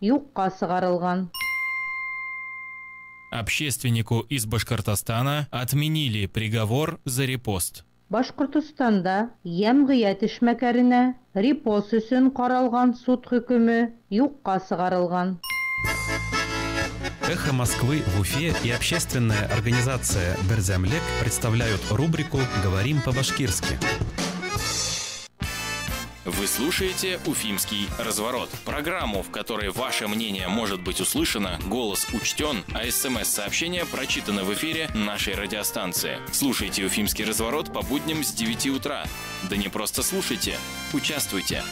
юкка сыгарылган. Общественнику из Башкортостана отменили приговор за репост. Башкортостанда ямгыять эшмәкәренә репост өчен каралган суд хөкеме юкка сыгарылган. «Эхо Москвы» в Уфе и общественная организация «Берзямлек» представляют рубрику «Говорим по-башкирски». Вы слушаете «Уфимский разворот». Программу, в которой ваше мнение может быть услышано, голос учтен, а СМС-сообщения прочитаны в эфире нашей радиостанции. Слушайте «Уфимский разворот» по будням с 9 утра. Да не просто слушайте, участвуйте.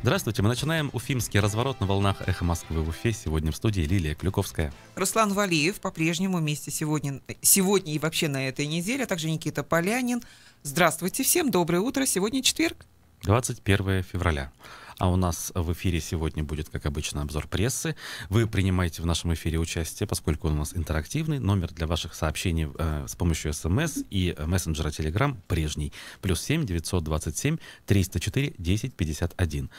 Здравствуйте, мы начинаем уфимский разворот на волнах «Эхо Москвы» в Уфе. Сегодня в студии Лилия Клюковская. Руслан Валиев по-прежнему вместе сегодня и вообще на этой неделе, а также Никита Полянин. Здравствуйте всем, доброе утро. Сегодня четверг. 21 февраля. А у нас в эфире сегодня будет, как обычно, обзор прессы. Вы принимаете в нашем эфире участие, поскольку он у нас интерактивный. Номер для ваших сообщений с помощью СМС и мессенджера Telegram прежний. +7 927 304 1051.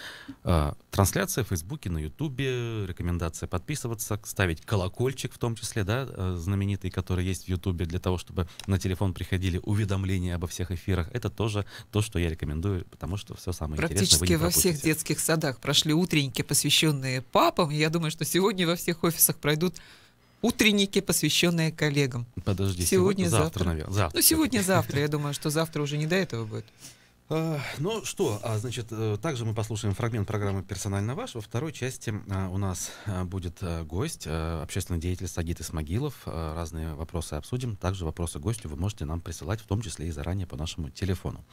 Трансляция в Фейсбуке, на Ютубе. Рекомендация подписываться, ставить колокольчик в том числе, да, знаменитый, который есть в Ютубе, для того, чтобы на телефон приходили уведомления обо всех эфирах. Это тоже то, что я рекомендую, потому что все самое интересное вы не пропустите. Практически во всех детских садах прошли утренники, посвященные папам. Я думаю, что сегодня во всех офисах пройдут утренники, посвященные коллегам. Подожди, завтра, наверное. Завтра. Сегодня-завтра. Я думаю, что завтра уже не до этого будет. Ну что, значит, также мы послушаем фрагмент программы «Персонально ваш». Во второй части у нас будет гость, общественный деятель Сагит Исмагилов. Разные вопросы обсудим. Также вопросы гостю вы можете нам присылать, в том числе и заранее по нашему телефону.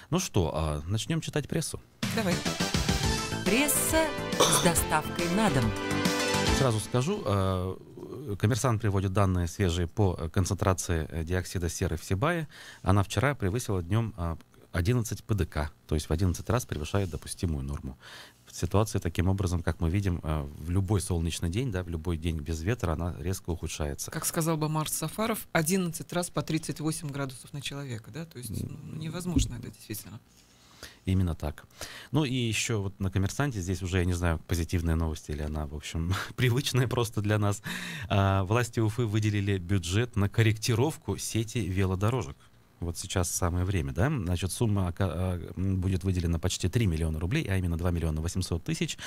Ну что, начнем читать прессу. Давай. Пресса с доставкой на дом. Сразу скажу, «Коммерсант» приводит данные свежие по концентрации диоксида серы в Сибае. Она вчера превысила днем 11 ПДК, то есть в 11 раз превышает допустимую норму. Ситуация таким образом, как мы видим, в любой солнечный день, да, в любой день без ветра, она резко ухудшается. Как сказал бы Марс Сафаров, 11 раз по 38 градусов на человека, да, то есть невозможно это действительно. Именно так. Ну и еще вот на «Коммерсанте» здесь уже, я не знаю, позитивная новость или она, в общем, привычная просто для нас. Власти Уфы выделили бюджет на корректировку сети велодорожек. Вот сейчас самое время, да? Значит, сумма будет выделена почти 3 миллиона рублей, а именно 2 миллиона 800 тысяч.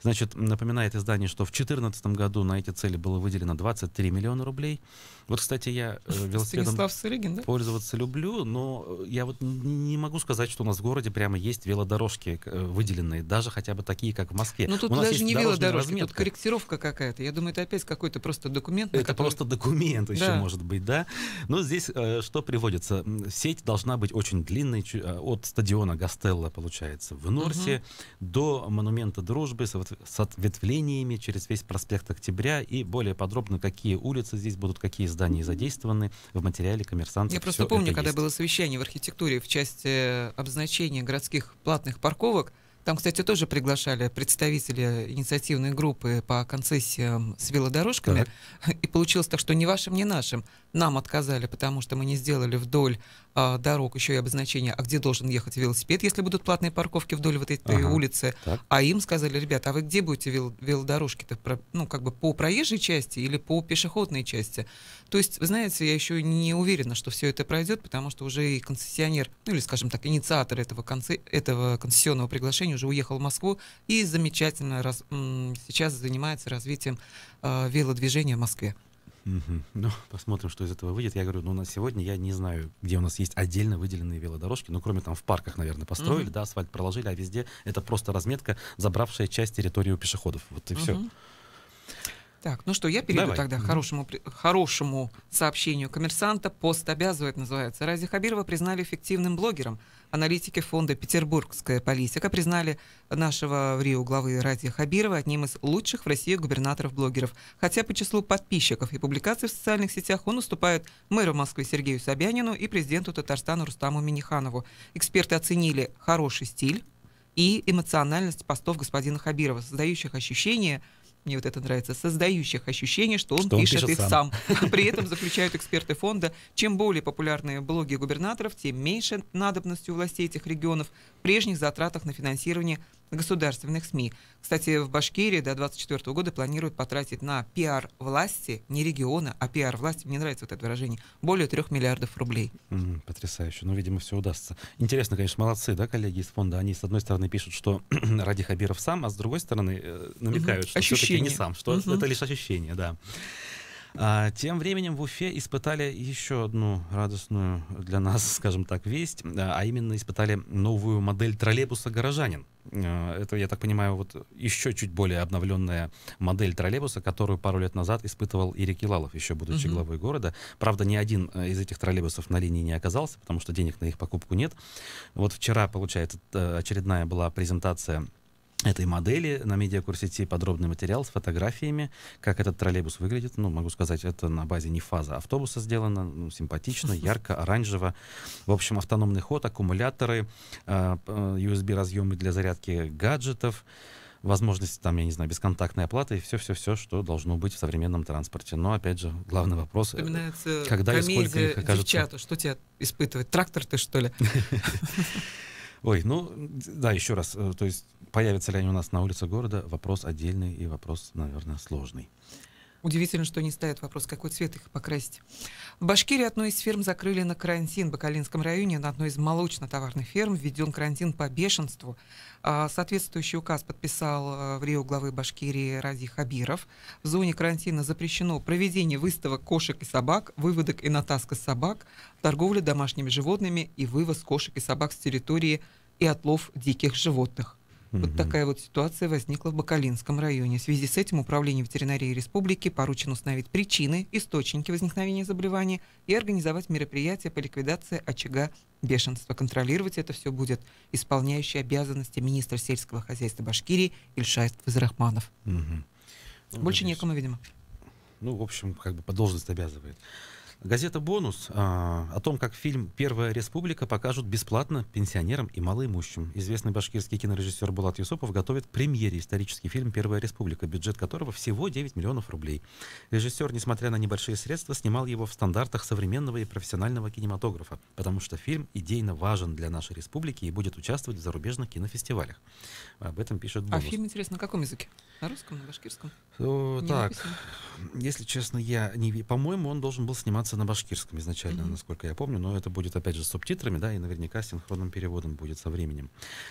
Значит, напоминает издание, что в 2014 году на эти цели было выделено 23 миллиона рублей. Вот, кстати, я велосипедом пользоваться люблю, но я вот не могу сказать, что у нас в городе прямо есть велодорожки выделенные, даже хотя бы такие, как в Москве. Ну тут даже не велодорожки, тут корректировка какая-то. Я думаю, это опять какой-то просто документ. Это просто документ еще может быть, да? Но здесь что приводится? Сеть должна быть очень длинной, от стадиона Гастелло, получается, в Норсе, до монумента Дружбы, с ответвлениями через весь проспект Октября, и более подробно, какие улицы здесь будут, какие здания задействованы в материале «Коммерсанта». Я просто помню, когда было совещание в архитектуре в части обозначения городских платных парковок, там, кстати, тоже приглашали представителей инициативной группы по концессиям с велодорожками. Так. И получилось так, что ни вашим, ни нашим. Нам отказали, потому что мы не сделали вдоль дорог еще и обозначение, а где должен ехать велосипед, если будут платные парковки вдоль вот этой улицы. Так. А им сказали: ребята, а вы где будете велодорожки-то? Ну, как бы по проезжей части или по пешеходной части? То есть, вы знаете, я еще не уверена, что все это пройдет, потому что уже и концессионер, ну или, скажем так, инициатор этого концессионного приглашения уже уехал в Москву и замечательно сейчас занимается развитием велодвижения в Москве. Ну, посмотрим, что из этого выйдет. Я говорю, ну, на сегодня я не знаю, где у нас есть отдельно выделенные велодорожки. Ну, кроме там в парках, наверное, построили, да, асфальт проложили, а везде это просто разметка, забравшая часть территории у пешеходов. Вот и все. Так, ну что, я перейду тогда к хорошему сообщению «Коммерсанта». Пост обязывает, называется. Рази Хабирова признали эффективным блогером. Аналитики фонда «Петербургская политика» признали нашего в Рио главы Рази Хабирова одним из лучших в России губернаторов-блогеров. Хотя по числу подписчиков и публикаций в социальных сетях он уступает мэру Москвы Сергею Собянину и президенту Татарстана Рустаму Минниханову. Эксперты оценили хороший стиль, и эмоциональность постов господина Хабирова, создающих ощущение, мне вот это нравится, создающих ощущение, что он пишет их сам. При этом заключают эксперты фонда, чем более популярные блоги губернаторов, тем меньше надобности у властей этих регионов в прежних затратах на финансирование государственных СМИ. Кстати, в Башкирии до 2024 года планируют потратить на пиар власти, не региона, а пиар власти, мне нравится вот это выражение, более 3 миллиардов рублей. Потрясающе. Ну, видимо, все удастся. Интересно, конечно, молодцы, да, коллеги из фонда. Они, с одной стороны, пишут, что Ради Хабиров сам, а с другой стороны, намекают, что все-таки не сам, что это лишь ощущение, да. Тем временем в Уфе испытали еще одну радостную для нас, скажем так, весть, а именно испытали новую модель троллейбуса «Горожанин». Это, я так понимаю, вот еще чуть более обновленная модель троллейбуса, которую пару лет назад испытывал Ирик Елалов, еще будучи главой города. Правда, ни один из этих троллейбусов на линии не оказался, потому что денег на их покупку нет. Вот вчера, получается, очередная была презентация этой модели на медиакурсете, подробный материал с фотографиями, как этот троллейбус выглядит. Ну, могу сказать, это на базе Нефаза автобуса сделано, симпатично, ярко, оранжево. В общем, автономный ход, аккумуляторы, USB-разъемы для зарядки гаджетов, возможность, там, я не знаю, бесконтактной оплаты и все-все-все, что должно быть в современном транспорте. Но, опять же, главный вопрос, когда и сколько их окажется. Девчата, что тебя испытывает? Трактор ты, что ли? Ой, ну, да, еще раз, то есть появятся ли они у нас на улице города, вопрос отдельный и вопрос, наверное, сложный. Удивительно, что они ставят вопрос, какой цвет их покрасить. В Башкирии одну из ферм закрыли на карантин. В Бакалинском районе на одной из молочно-товарных ферм введен карантин по бешенству. Соответствующий указ подписал в Рио главы Башкирии Ради Хабиров. В зоне карантина запрещено проведение выставок кошек и собак, выводок и натаска собак, торговля домашними животными и вывоз кошек и собак с территории и отлов диких животных. Вот такая вот ситуация возникла в Бакалинском районе. В связи с этим Управлению ветеринарии республики поручено установить причины, источники возникновения заболевания и организовать мероприятия по ликвидации очага бешенства. Контролировать это все будет исполняющий обязанности министра сельского хозяйства Башкирии Ильшат Фазрахманов. Больше некому, видимо. Ну, в общем, как бы по должности обязывает. Газета «Бонус» о том, как фильм «Первая республика» покажут бесплатно пенсионерам и малоимущим. Известный башкирский кинорежиссер Булат Юсупов готовит к премьере исторический фильм «Первая республика», бюджет которого всего 9 миллионов рублей. Режиссер, несмотря на небольшие средства, снимал его в стандартах современного и профессионального кинематографа, потому что фильм идейно важен для нашей республики и будет участвовать в зарубежных кинофестивалях. Об этом пишет «Бонус». А фильм, интересно, на каком языке? На русском, на башкирском? Так, если честно, по-моему, он должен был сниматься на башкирском изначально, насколько я помню, но это будет, опять же, с субтитрами, да, и наверняка синхронным переводом будет со временем.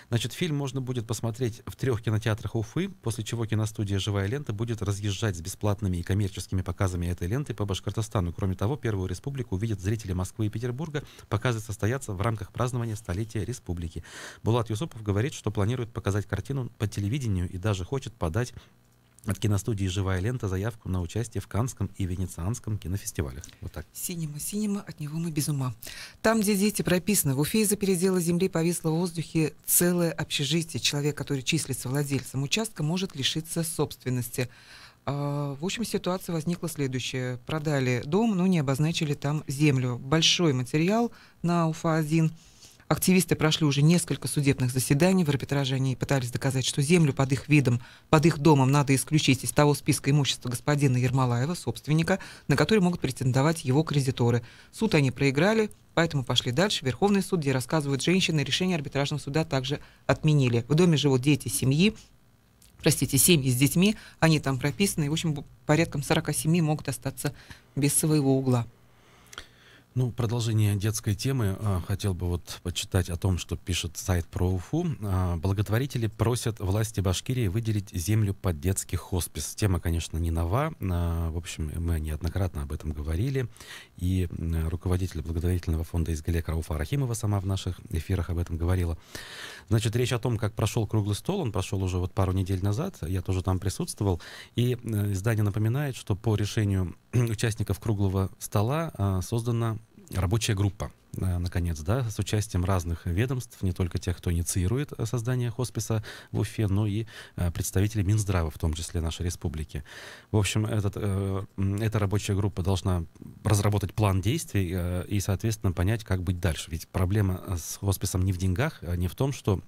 Значит, фильм можно будет посмотреть в 3 кинотеатрах Уфы, после чего киностудия «Живая лента» будет разъезжать с бесплатными и коммерческими показами этой ленты по Башкортостану. Кроме того, Первую республику увидят зрители Москвы и Петербурга. Показы состоятся в рамках празднования столетия республики. Булат Юсупов говорит, что планирует показать картину по телевидению и даже хочет подать от киностудии «Живая лента» заявку на участие в Каннском и Венецианском кинофестивалях. Вот так. Синема, от него мы без ума. Там, где дети прописаны, в Уфе из-за передела земли повисло в воздухе целое общежитие. Человек, который числится владельцем участка, может лишиться собственности. В общем, ситуация возникла следующая. Продали дом, но не обозначили там землю. Большой материал на Уфа-1. Активисты прошли уже несколько судебных заседаний. В арбитраже они пытались доказать, что землю под их видом, под их домом надо исключить из того списка имущества господина Ермолаева, собственника, на который могут претендовать его кредиторы. Суд они проиграли, поэтому пошли дальше. В Верховный суд, где рассказывают женщины, решение арбитражного суда также отменили. В доме живут дети семьи с детьми, они там прописаны, и, в общем, порядком 47 могут остаться без своего угла. Ну, продолжение детской темы. Хотел бы вот почитать о том, что пишет сайт про Уфу. Благотворители просят власти Башкирии выделить землю под детский хоспис. Тема, конечно, не нова. В общем, мы неоднократно об этом говорили. И руководитель благотворительного фонда «Изгалек» Рауфа Рахимова сама в наших эфирах об этом говорила. Значит, речь о том, как прошел круглый стол. Он прошел уже вот пару недель назад. Я тоже там присутствовал. И издание напоминает, что по решению участников круглого стола создана рабочая группа, наконец, да, с участием разных ведомств, не только тех, кто инициирует создание хосписа в Уфе, но и представители Минздрава, в том числе нашей республики. В общем, эта рабочая группа должна разработать план действий и, соответственно, понять, как быть дальше. Ведь проблема с хосписом не в деньгах, не в том, что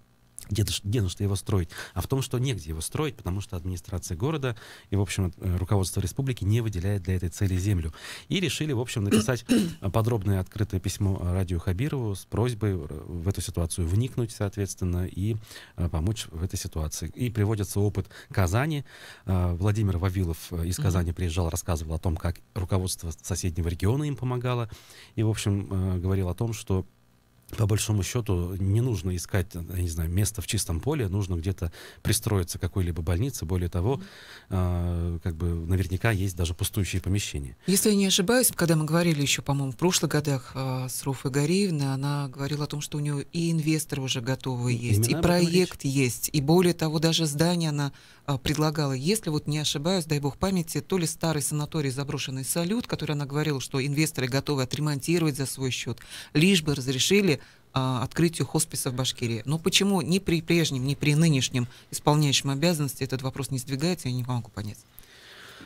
Где нужно его строить? А в том, что негде его строить, потому что администрация города и, в общем, руководство республики не выделяет для этой цели землю. И решили, в общем, написать подробное открытое письмо Радию Хабирову с просьбой в эту ситуацию вникнуть, соответственно, и помочь в этой ситуации. И приводится опыт Казани. Владимир Вавилов из Казани приезжал, рассказывал о том, как руководство соседнего региона им помогало. И, в общем, говорил о том, что по большому счету не нужно искать, я не знаю, место в чистом поле, нужно где-то пристроиться к какой-либо больнице. Более того, как бы наверняка есть даже пустующие помещения. Если я не ошибаюсь, когда мы говорили еще, по-моему, в прошлых годах с Руфой Гариевной, она говорила о том, что у нее и инвесторы уже готовы есть, Именно и проект есть, и более того, даже здание она предлагала. Если вот не ошибаюсь, дай бог памяти, то ли старый санаторий заброшенный «Салют», который она говорила, что инвесторы готовы отремонтировать за свой счет, лишь бы разрешили открытию хосписа в Башкирии. Но почему ни при прежнем, ни при нынешнем исполняющем обязанности этот вопрос не сдвигается, я не могу понять.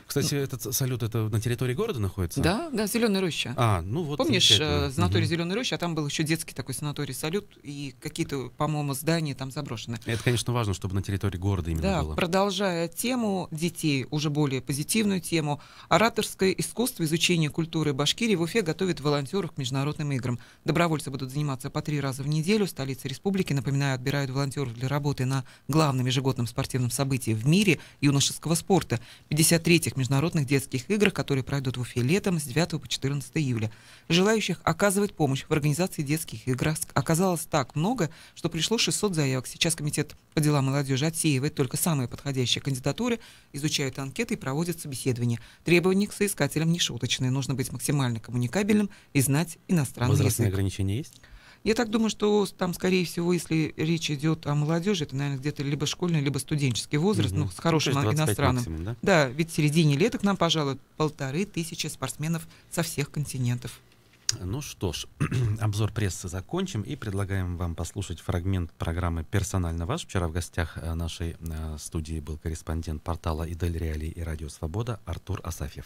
Кстати, этот «Салют» это на территории города находится? Да, Зеленая роща. Ну вот. Помнишь, санаторий Зеленая роща, а там был еще детский такой санаторий «Салют», и какие-то, по-моему, здания там заброшены. Это, конечно, важно, чтобы на территории города именно было. Продолжая тему детей, уже более позитивную тему, ораторское искусство, изучение культуры Башкирии в Уфе готовит волонтеров к международным играм. Добровольцы будут заниматься по 3 раза в неделю. Столица республики, напоминаю, отбирают волонтеров для работы на главном ежегодном спортивном событии в мире юношеского спорта. 53-х международных детских играх, которые пройдут в Уфе летом с 9 по 14 июля. Желающих оказывать помощь в организации детских игр оказалось так много, что пришло 600 заявок. Сейчас Комитет по делам молодежи отсеивает только самые подходящие кандидатуры, изучают анкеты и проводят собеседования. Требования к соискателям нешуточные. Нужно быть максимально коммуникабельным и знать иностранный язык. Возрастные ограничения есть? Я так думаю, что там, скорее всего, если речь идет о молодежи, это, наверное, где-то либо школьный, либо студенческий возраст, с хорошим иностранным. Максимум, да? Да, ведь в середине лета к нам пожалуют 1500 спортсменов со всех континентов. Ну что ж, обзор прессы закончим и предлагаем вам послушать фрагмент программы «Персонально ваш». Вчера в гостях нашей студии был корреспондент портала «Идель Реалии» и «Радио Свобода» Артур Асафьев.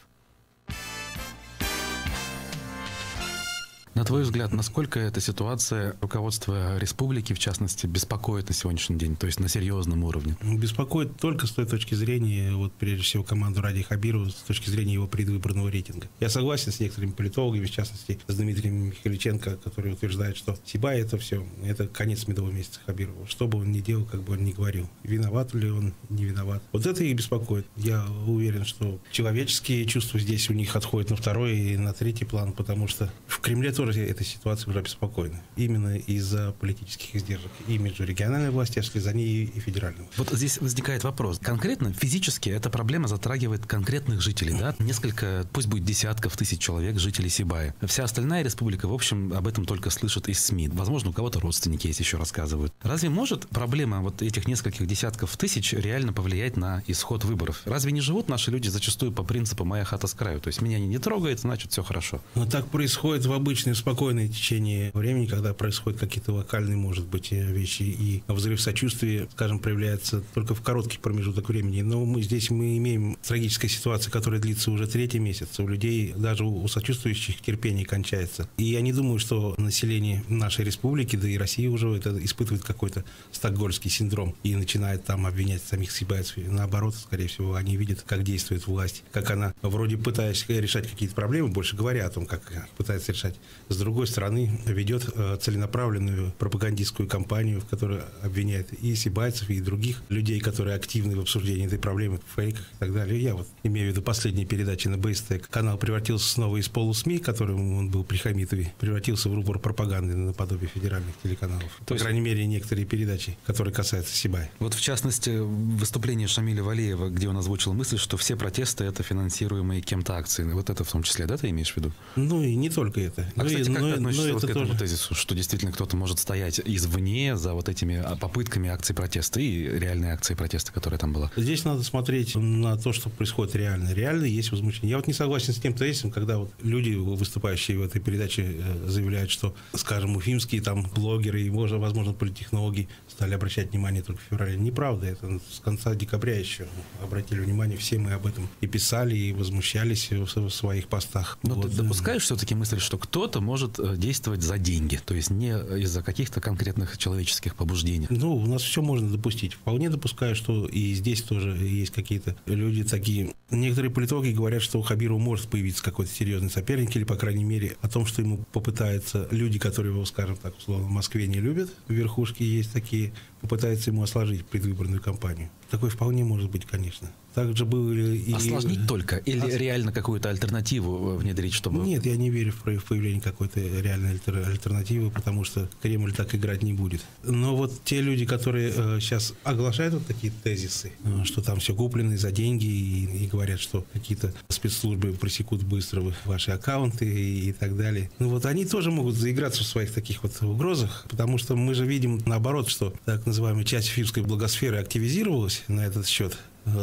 На твой взгляд, насколько эта ситуация руководства республики, в частности, беспокоит на сегодняшний день, то есть на серьезном уровне? Беспокоит только с той точки зрения, вот прежде всего, команду Радия Хабирова, с точки зрения его предвыборного рейтинга. Я согласен с некоторыми политологами, в частности, с Дмитрием Михайличенко, который утверждает, что Сибай это все, это конец медового месяца Хабирова. Что бы он ни делал, как бы он ни говорил. Виноват ли он, не виноват. Вот это их беспокоит. Я уверен, что человеческие чувства здесь у них отходят на второй и на третий план, потому что в Кремле тоже эта ситуация уже обеспокоена. Именно из-за политических издержек. И между региональной властью, а вслед за ней и федеральной. Вот здесь возникает вопрос. Конкретно, физически, эта проблема затрагивает конкретных жителей, да? Несколько, пусть будет десятков тысяч человек, жителей Сибая. Вся остальная республика, в общем, об этом только слышит из СМИ. Возможно, у кого-то родственники есть, еще рассказывают. Разве может проблема вот этих нескольких десятков тысяч реально повлиять на исход выборов? Разве не живут наши люди зачастую по принципу «моя хата с краю»? То есть меня не трогает, значит, все хорошо. Но так происходит в обычное спокойное течение времени, когда происходят какие-то локальные, может быть, вещи, и взрыв сочувствия, скажем, проявляется только в короткий промежуток времени. Но мы имеем трагическую ситуацию, которая длится уже 3-й месяц. У людей, даже у сочувствующих, терпение кончается. И я не думаю, что население нашей республики, да и России уже это испытывает какой-то стокгольмский синдром и начинает там обвинять самих сибайцев. Наоборот, скорее всего, они видят, как действует власть, как она, вроде пытаясь решать какие-то проблемы, больше говоря о том, как пытается решать, с другой стороны, ведет целенаправленную пропагандистскую кампанию, в которой обвиняет и сибайцев, и других людей, которые активны в обсуждении этой проблемы, в фейках и так далее. Я вот имею в виду последние передачи на БСТ. Канал превратился снова из полусми, которым он был при Хамитове, превратился в рупор пропаганды наподобие федеральных телеканалов. По крайней мере, некоторые передачи, которые касаются Сибая. Вот в частности, выступление Шамиля Валеева, где он озвучил мысль, что все протесты — это финансируемые кем-то акции. Вот это в том числе, да, ты имеешь в виду? Ну и не только это. Кстати, как ты относишься вот к этому тезису, что действительно кто-то может стоять извне за вот этими попытками акций протеста и реальной акции протеста, которая там была? Здесь надо смотреть на то, что происходит реально. Реально есть возмущение. Я вот не согласен с тем тезисом, когда вот люди, выступающие в этой передаче, заявляют, что, скажем, уфимские там блогеры и, возможно, политтехнологи стали обращать внимание только в феврале. Неправда. Это с конца декабря еще обратили внимание. Все мы об этом и писали, и возмущались в своих постах. Но вот. Ты допускаешь все-таки мысль, что кто-то может действовать за деньги, то есть не из-за каких-то конкретных человеческих побуждений. Ну, у нас все можно допустить. Вполне допускаю, что и здесь тоже есть какие-то люди такие. Некоторые политологи говорят, что у Хабирова может появиться какой-то серьезный соперник, или, по крайней мере, о том, что ему попытаются люди, которые его, скажем так, условно, в Москве не любят, в верхушке есть такие, попытаются ему осложнить предвыборную кампанию. Такое вполне может быть, конечно. Также были и... Осложнить только? Или реально какую-то альтернативу внедрить, чтобы... Нет, я не верю в появление какой-то реальной альтернативы, потому что Кремль так играть не будет. Но вот те люди, которые сейчас оглашают вот такие тезисы, что там все куплено за деньги, и говорят, что какие-то спецслужбы пресекут быстро ваши аккаунты и так далее. Ну вот они тоже могут заиграться в своих таких вот угрозах, потому что мы же видим, наоборот, что так называемая часть уфимской благосферы активизировалась на этот счет.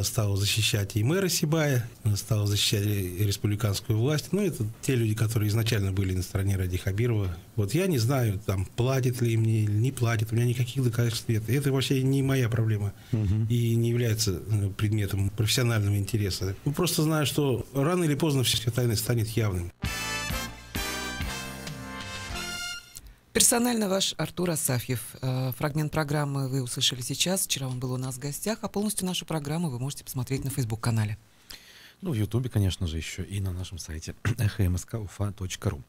Стал защищать и мэра Сибая, стал защищать республиканскую власть. Ну, это те люди, которые изначально были на стороне Ради Хабирова. Вот я не знаю, там, платит ли мне или не платит. У меня никаких доказательств нет. Это вообще не моя проблема. И не является предметом профессионального интереса. Ну, просто знаю, что рано или поздно все тайное станет явным. Персонально ваш Артур Асафьев. Фрагмент программы вы услышали сейчас. Вчера он был у нас в гостях, а полностью нашу программу вы можете посмотреть на Facebook-канале. Ну, в Ютубе, конечно же, еще и на нашем сайте эхомскуфа.ру.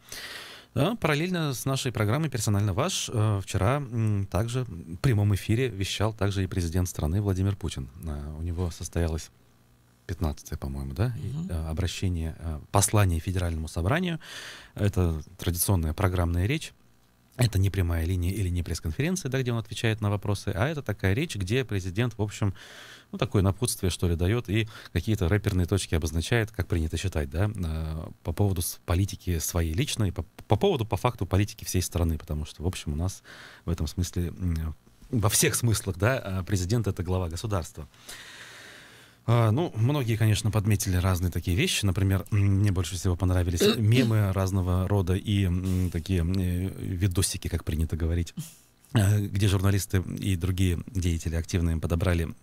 Да, параллельно с нашей программой «Персонально ваш» вчера также в прямом эфире вещал также и президент страны Владимир Путин. У него состоялось 15-е, по-моему, да, обращение, послание Федеральному собранию. Это традиционная программная речь. Это не прямая линия или не пресс-конференция, да, где он отвечает на вопросы, а это такая речь, где президент, в общем, ну, такое напутствие, что ли, дает и какие-то рэперные точки обозначает, как принято считать, да, по поводу политики своей личной, по поводу, по факту, политики всей страны, потому что, в общем, у нас в этом смысле, во всех смыслах, да, президент — это глава государства. Ну, многие, конечно, подметили разные такие вещи. Например, мне больше всего понравились мемы разного рода и такие видосики, как принято говорить, где журналисты и другие деятели активно им подобрали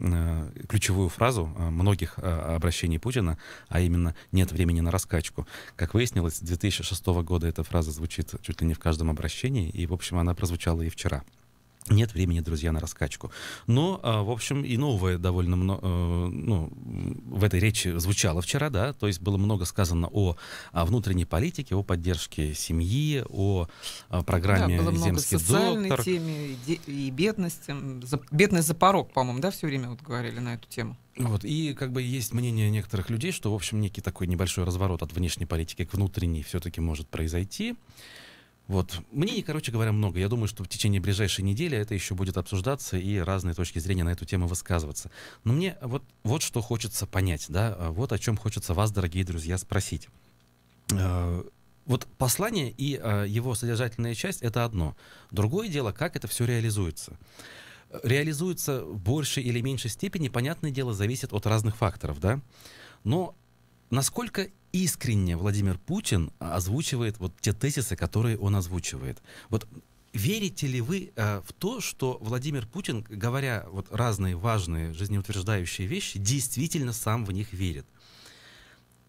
ключевую фразу многих обращений Путина, а именно «нет времени на раскачку». Как выяснилось, с 2006 года эта фраза звучит чуть ли не в каждом обращении, и, в общем, она прозвучала и вчера. Нет времени, друзья, на раскачку. Но, в общем, и новое довольно много, ну, в этой речи звучало вчера, да, то есть было много сказано о внутренней политике, о поддержке семьи, о программе «Земский доктор». Да, было много социальной теме и бедности. Бедность за порог, по-моему, да, все время вот говорили на эту тему. Вот, и как бы есть мнение некоторых людей, что, в общем, некий такой небольшой разворот от внешней политики к внутренней все-таки может произойти. Вот. Мнений, короче говоря, много. Я думаю, что в течение ближайшей недели это еще будет обсуждаться и разные точки зрения на эту тему высказываться. Но мне вот что хочется понять, да, вот о чем хочется вас, дорогие друзья, спросить. Вот послание и его содержательная часть — это одно. Другое дело, как это все реализуется. Реализуется в большей или меньшей степени, понятное дело, зависит от разных факторов, да. Но насколько искренне Владимир Путин озвучивает вот те тезисы, которые он озвучивает? Вот верите ли вы в то, что Владимир Путин, говоря вот разные важные жизнеутверждающие вещи, действительно сам в них верит?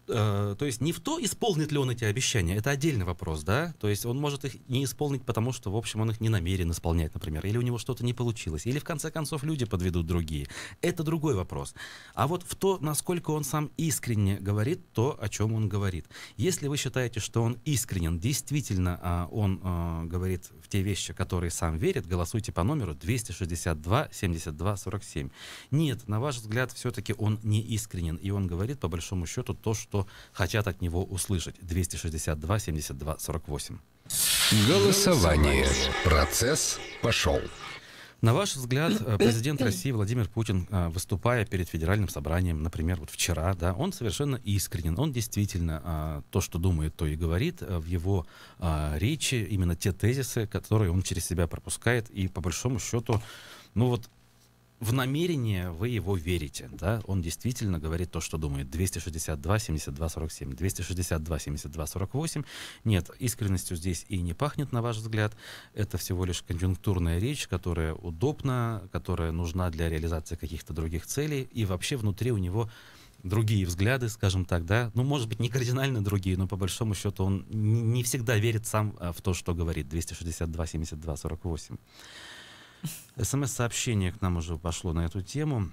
То есть не в то, исполнит ли он эти обещания, это отдельный вопрос, да, то есть он может их не исполнить, потому что, в общем, он их не намерен исполнять, например, или у него что-то не получилось, или, в конце концов, люди подведут другие, это другой вопрос. А вот в то, насколько он сам искренне говорит то, о чем он говорит. Если вы считаете, что он искренен, действительно он говорит в те вещи, которые сам верит, голосуйте по номеру 262-72-47. Нет, на ваш взгляд, все-таки он не искренен, и он говорит, по большому счету, то, что хотят от него услышать. 262-72-48. Голосование. Процесс пошел. На ваш взгляд, президент России Владимир Путин, выступая перед Федеральным собранием, например, вот вчера, да, он совершенно искренен, он действительно то, что думает, то и говорит в его речи, именно те тезисы, которые он через себя пропускает, и по большому счету, ну вот, в намерение вы его верите, да, он действительно говорит то, что думает. 262, 72, 47, 262, 72, 48. Нет, искренностью здесь и не пахнет, на ваш взгляд. Это всего лишь конъюнктурная речь, которая удобна, которая нужна для реализации каких-то других целей, и вообще внутри у него другие взгляды, скажем так, да, ну, может быть, не кардинально другие, но по большому счету он не всегда верит сам в то, что говорит. 262, 72, 48. СМС-сообщение к нам уже пошло на эту тему.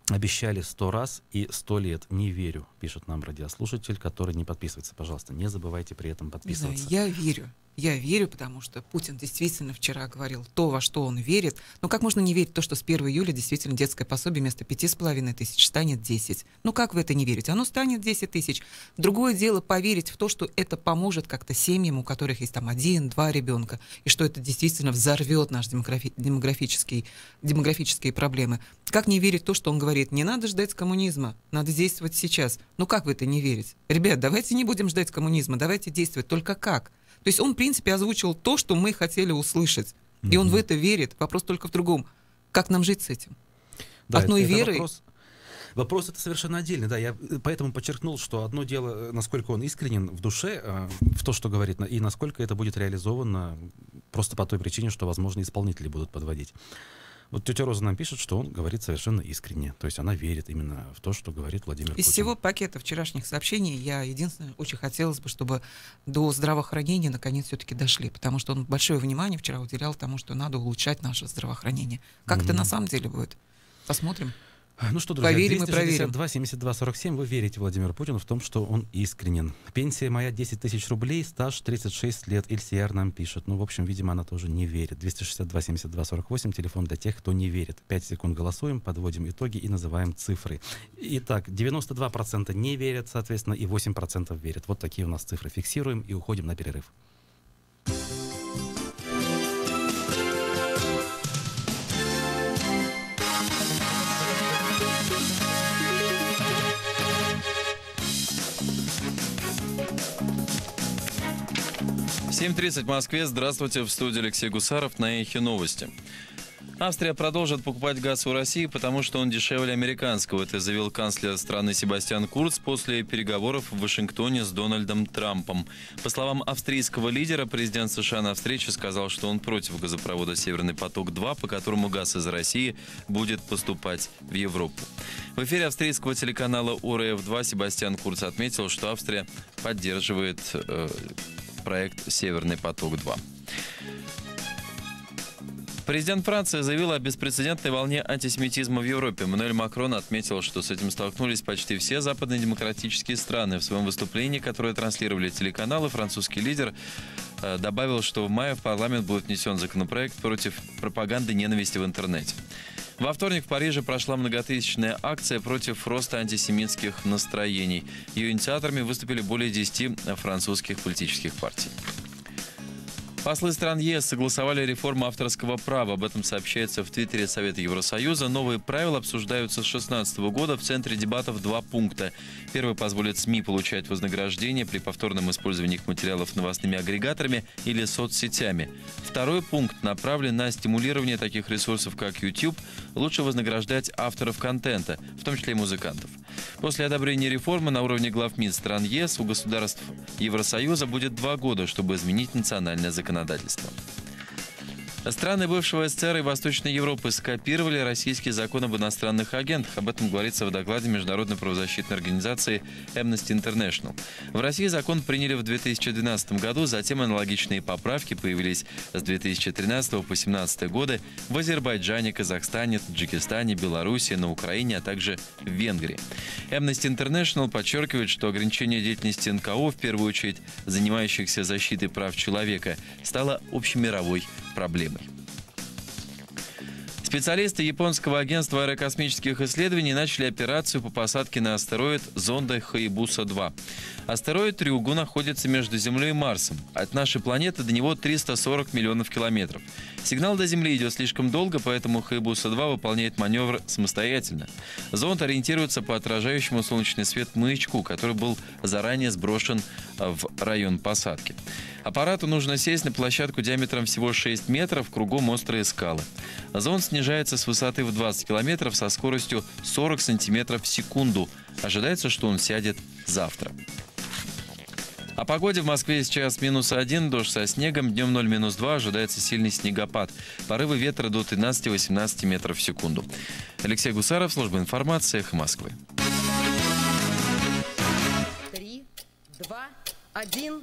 Обещали 100 раз и 100 лет. Не верю, пишет нам радиослушатель, который не подписывается. Пожалуйста, не забывайте при этом подписываться. Я верю. Я верю, потому что Путин действительно вчера говорил то, во что он верит. Но как можно не верить в то, что с 1 июля действительно детское пособие вместо 5,5 тысяч станет 10? Ну как в это не верить? Оно станет 10 тысяч. Другое дело поверить в то, что это поможет как-то семьям, у которых есть там 1-2 ребенка, и что это действительно взорвет наши демографические проблемы. Как не верить в то, что он говорит, не надо ждать коммунизма, надо действовать сейчас? Ну как в это не верить? Ребят, давайте не будем ждать коммунизма, давайте действовать. Только как? То есть он, в принципе, озвучил то, что мы хотели услышать. И он в это верит. Вопрос только в другом. Как нам жить с этим? Да, одной верой... Вопрос это совершенно отдельный. Да, я поэтому подчеркнул, что одно дело, насколько он искренен в душе, в то, что говорит, и насколько это будет реализовано просто по той причине, что, возможно, исполнители будут подводить. Вот тетя Роза нам пишет, что он говорит совершенно искренне. То есть она верит именно в то, что говорит Владимир Путин. Из всего пакета вчерашних сообщений я единственное, очень хотелось бы, чтобы до здравоохранения наконец все-таки дошли. Потому что он большое внимание вчера уделял тому, что надо улучшать наше здравоохранение. Как это на самом деле будет? Посмотрим. Ну что, друзья, поверим 262, 72, 47, вы верите Владимиру Путину в том, что он искренен. Пенсия моя 10 тысяч рублей, стаж 36 лет. Ильсияр нам пишет. Ну, в общем, видимо, она тоже не верит. 262, 72, 48, телефон для тех, кто не верит. 5 секунд голосуем, подводим итоги и называем цифры. Итак, 92% не верят, соответственно, и 8% верят. Вот такие у нас цифры. Фиксируем и уходим на перерыв. В 7:30 в Москве. Здравствуйте, в студии Алексей Гусаров на Эхе Новости. Австрия продолжит покупать газ у России, потому что он дешевле американского. Это заявил канцлер страны Себастьян Курц после переговоров в Вашингтоне с Дональдом Трампом. По словам австрийского лидера, президент США на встрече сказал, что он против газопровода «Северный поток-2», по которому газ из России будет поступать в Европу. В эфире австрийского телеканала ОРФ-2 Себастьян Курц отметил, что Австрия поддерживает проект «Северный поток-2». Президент Франции заявил о беспрецедентной волне антисемитизма в Европе. Эммануэль Макрон отметил, что с этим столкнулись почти все западные демократические страны. В своем выступлении, которое транслировали телеканалы, французский лидер добавил, что в мае в парламент будет внесен законопроект против пропаганды ненависти в интернете. Во вторник в Париже прошла многотысячная акция против роста антисемитских настроений. Ее инициаторами выступили более 10 французских политических партий. Послы стран ЕС согласовали реформу авторского права. Об этом сообщается в Твиттере Совета Евросоюза. Новые правила обсуждаются с 2016 года. В центре дебатов 2 пункта. Первый позволит СМИ получать вознаграждение при повторном использовании их материалов новостными агрегаторами или соцсетями. Второй пункт направлен на стимулирование таких ресурсов, как YouTube. Лучше вознаграждать авторов контента, в том числе и музыкантов. После одобрения реформы на уровне глав МИД стран ЕС у государств Евросоюза будет 2 года, чтобы изменить национальное законодательство. Страны бывшего СССР и Восточной Европы скопировали российский закон об иностранных агентах. Об этом говорится в докладе международной правозащитной организации Amnesty International. В России закон приняли в 2012 году, затем аналогичные поправки появились с 2013 по 2017 годы в Азербайджане, Казахстане, Таджикистане, Беларуси, на Украине, а также в Венгрии. Amnesty International подчеркивает, что ограничение деятельности НКО, в первую очередь занимающихся защитой прав человека, стало общемировой проблемой. Специалисты японского агентства аэрокосмических исследований начали операцию по посадке на астероид зонда Хаябуса-2. Астероид Рюгу находится между Землей и Марсом. От нашей планеты до него 340 миллионов километров. Сигнал до Земли идет слишком долго, поэтому Хаябуса-2 выполняет маневр самостоятельно. Зонд ориентируется по отражающему солнечный свет маячку, который был заранее сброшен в район посадки. Аппарату нужно сесть на площадку диаметром всего 6 метров, кругом острые скалы. Зонд снижается с высоты в 20 километров со скоростью 40 сантиметров в секунду. Ожидается, что он сядет завтра. О погоде в Москве сейчас -1, дождь со снегом, днем 0-2, ожидается сильный снегопад. Порывы ветра до 13-18 метров в секунду. Алексей Гусаров, служба информации, «Эхо Москвы». 3, 2, 1.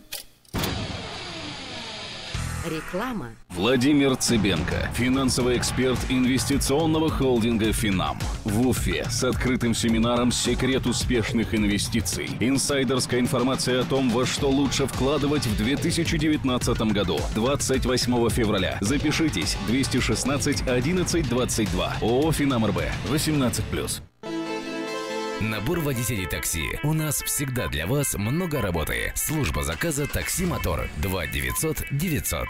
Реклама. Владимир Цыбенко, финансовый эксперт инвестиционного холдинга «Финам». В Уфе с открытым семинаром «Секрет успешных инвестиций». Инсайдерская информация о том, во что лучше вкладывать в 2019 году. 28 февраля. Запишитесь. 216 11 22. ООО «Финам РБ». 18+. Набор водителей такси. У нас всегда для вас много работы. Служба заказа «Такси Мотор». 2 900 900.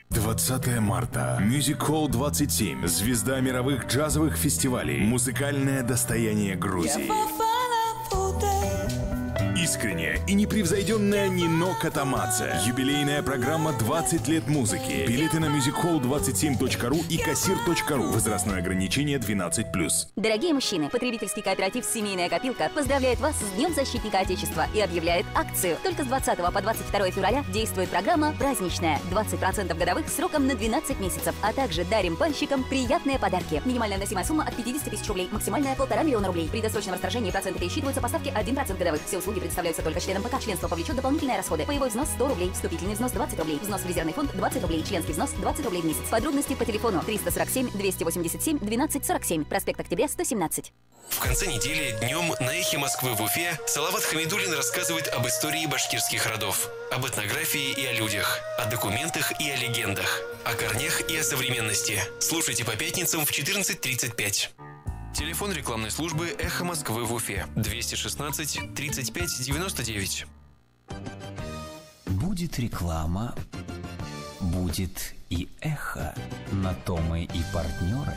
20 марта. Music Hall 27. Звезда мировых джазовых фестивалей. Музыкальное достояние Грузии. Искренняя и непревзойденная Нино Катамадзе. Юбилейная программа «20 лет музыки». Билеты на musichall27.ru и кассир.ру. Возрастное ограничение 12+. Дорогие мужчины, потребительский кооператив «Семейная копилка» поздравляет вас с Днем защитника Отечества и объявляет акцию. Только с 20 по 22 февраля действует программа «Праздничная». 20% годовых сроком на 12 месяцев. А также дарим банщикам приятные подарки. Минимальная вносимая сумма от 50 тысяч рублей. Максимальная 1,5 миллиона рублей. При досрочном расторжении проценты пересчитываются по ставке 1% годовых. Все услуги предоставляются только членам ПК. Членство повлечет дополнительные расходы. Боевой взнос 100 рублей, вступительный взнос 20 рублей, взнос в резервный фонд 20 рублей, членский взнос 20 рублей в месяц. Подробности по телефону 347 287 12 47, проспект Октября, 117. В конце недели днем на «Эхе Москвы» в Уфе Салават Хамидуллин рассказывает об истории башкирских родов, об этнографии и о людях, о документах и о легендах, о корнях и о современности. Слушайте по пятницам в 14:35. Телефон рекламной службы «Эхо Москвы» в Уфе 216 35 99. Будет реклама, будет и эхо. На то мы и партнеры.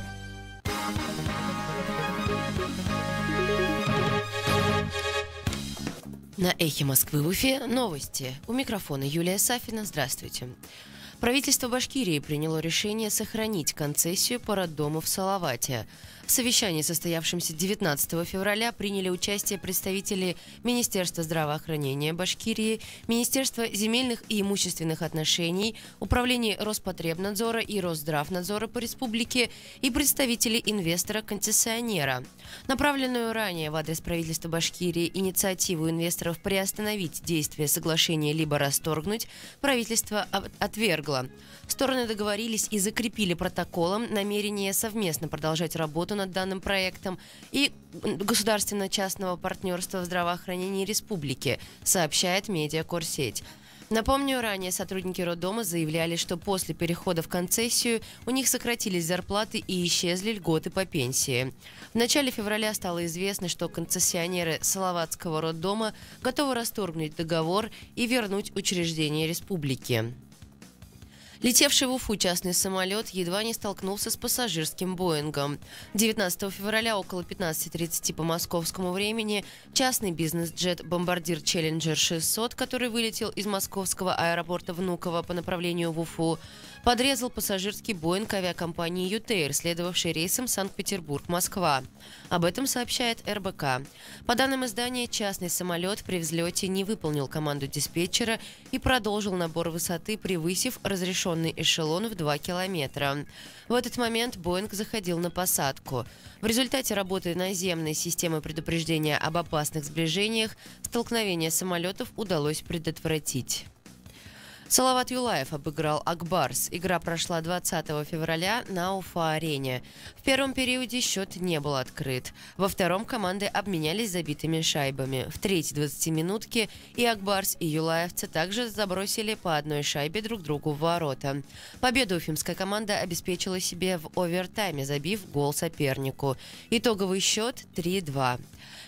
На «Эхе Москвы» в Уфе новости. У микрофона Юлия Сафина. Здравствуйте. Правительство Башкирии приняло решение сохранить концессию по роддому в Салавате. В совещании, состоявшемся 19 февраля, приняли участие представители Министерства здравоохранения Башкирии, Министерства земельных и имущественных отношений, Управления Роспотребнадзора и Росздравнадзора по республике и представители инвестора-концессионера. Направленную ранее в адрес правительства Башкирии инициативу инвесторов приостановить действие соглашения либо расторгнуть, правительство отвергло. Стороны договорились и закрепили протоколом намерение совместно продолжать работу над данным проектом и государственно-частного партнерства в здравоохранении республики, сообщает Медиакорсеть. Напомню, ранее сотрудники роддома заявляли, что после перехода в концессию у них сократились зарплаты и исчезли льготы по пенсии. В начале февраля стало известно, что концессионеры Салаватского роддома готовы расторгнуть договор и вернуть учреждение республики. Летевший в Уфу частный самолет едва не столкнулся с пассажирским «Боингом». 19 февраля около 15:30 по московскому времени частный бизнес-джет «Бомбардир Челленджер 600», который вылетел из московского аэропорта Внуково по направлению в Уфу, подрезал пассажирский «Боинг» авиакомпании «Ютейр», следовавший рейсом Санкт-Петербург-Москва. Об этом сообщает РБК. По данным издания, частный самолет при взлете не выполнил команду диспетчера и продолжил набор высоты, превысив разрешенный эшелон в 2 километра. В этот момент «Боинг» заходил на посадку. В результате работы наземной системы предупреждения об опасных сближениях столкновение самолетов удалось предотвратить. Салават Юлаев обыграл Акбарс. Игра прошла 20 февраля на Уфа-арене. В первом периоде счет не был открыт. Во втором команды обменялись забитыми шайбами. В третьей 20-минутке и Акбарс, и юлаевцы также забросили по одной шайбе друг другу в ворота. Победу уфимская команда обеспечила себе в овертайме, забив гол сопернику. Итоговый счет 3-2.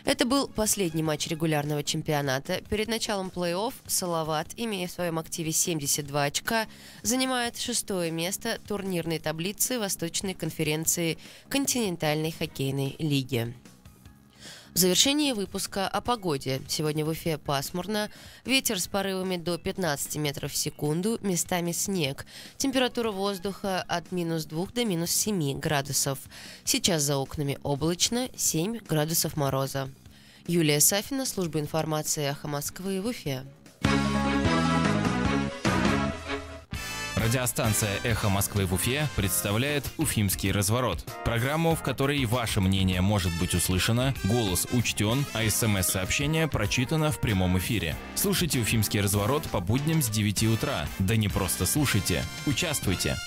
Это был последний матч регулярного чемпионата. Перед началом плей-офф Салават, имея в своем активе 72 очка, занимает 6-е место турнирной таблицы Восточной конференции континентальной хоккейной лиги. В завершении выпуска о погоде. Сегодня в Уфе пасмурно, ветер с порывами до 15 метров в секунду, местами снег. Температура воздуха от -2 до -7 градусов. Сейчас за окнами облачно, 7 градусов мороза. Юлия Сафина, служба информации «Эхо Москвы» в Уфе. Радиостанция «Эхо Москвы» в Уфе представляет «Уфимский разворот». Программу, в которой ваше мнение может быть услышано, голос учтен, а СМС-сообщение прочитано в прямом эфире. Слушайте «Уфимский разворот» по будням с 9 утра. Да не просто слушайте, участвуйте.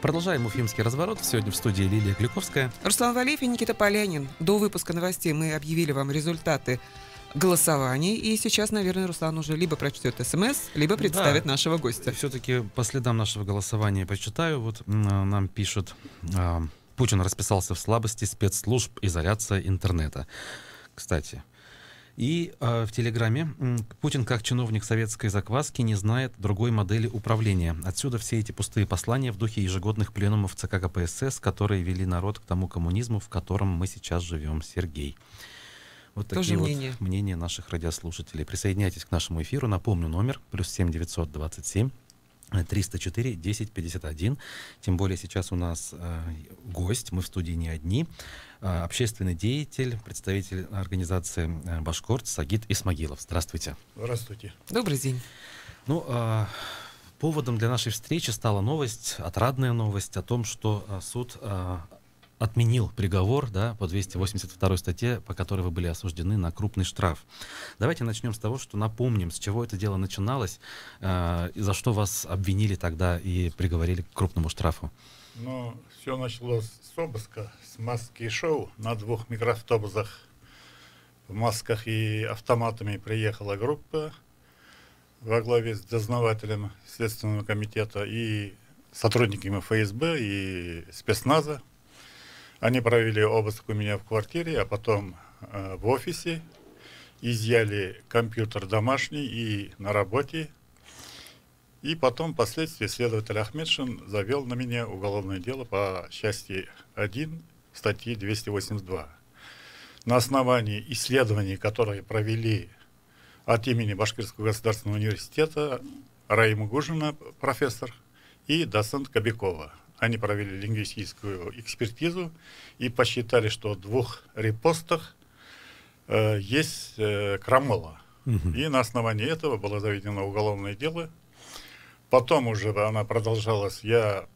Продолжаем «Уфимский разворот». Сегодня в студии Лилия Глюковская. Руслан Валеев и Никита Полянин. До выпуска новостей мы объявили вам результаты голосований. И сейчас, наверное, Руслан уже либо прочтет СМС, либо представит нашего гостя. Все-таки по следам нашего голосования прочитаю. Вот нам пишут: Путин расписался в слабости спецслужб, изоляция интернета. Кстати. И в Телеграме: Путин, как чиновник советской закваски, не знает другой модели управления. Отсюда все эти пустые послания в духе ежегодных пленумов ЦК КПСС, которые вели народ к тому коммунизму, в котором мы сейчас живем. Сергей. Вот тоже такие вот мнения наших радиослушателей. Присоединяйтесь к нашему эфиру. Напомню, номер +7 927 304 1051. Тем более сейчас у нас гость, мы в студии не одни. Общественный деятель, представитель организации «Башкорт» Сагит Исмагилов. Здравствуйте. Здравствуйте. Добрый день. Ну, поводом для нашей встречи стала новость, отрадная новость о том, что суд отменил приговор, по 282 статье, по которой вы были осуждены на крупный штраф. Давайте начнем с того, что напомним, с чего это дело начиналось, и за что вас обвинили тогда и приговорили к крупному штрафу. Ну, все началось с обыска, с маски-шоу. На 2 микроавтобусах в масках и автоматами приехала группа во главе с дознавателем Следственного комитета и сотрудниками ФСБ и спецназа. Они провели обыск у меня в квартире, а потом в офисе, изъяли компьютер домашний и на работе. И потом, впоследствии, следователь Ахмедшин завел на меня уголовное дело по части 1 статьи 282. На основании исследований, которые провели от имени Башкирского государственного университета Раима Гужина, профессор, и доцент Кобякова. Они провели лингвистическую экспертизу и посчитали, что в 2 репостах есть крамола. И на основании этого было заведено уголовное дело. Потом уже она продолжалась. Я,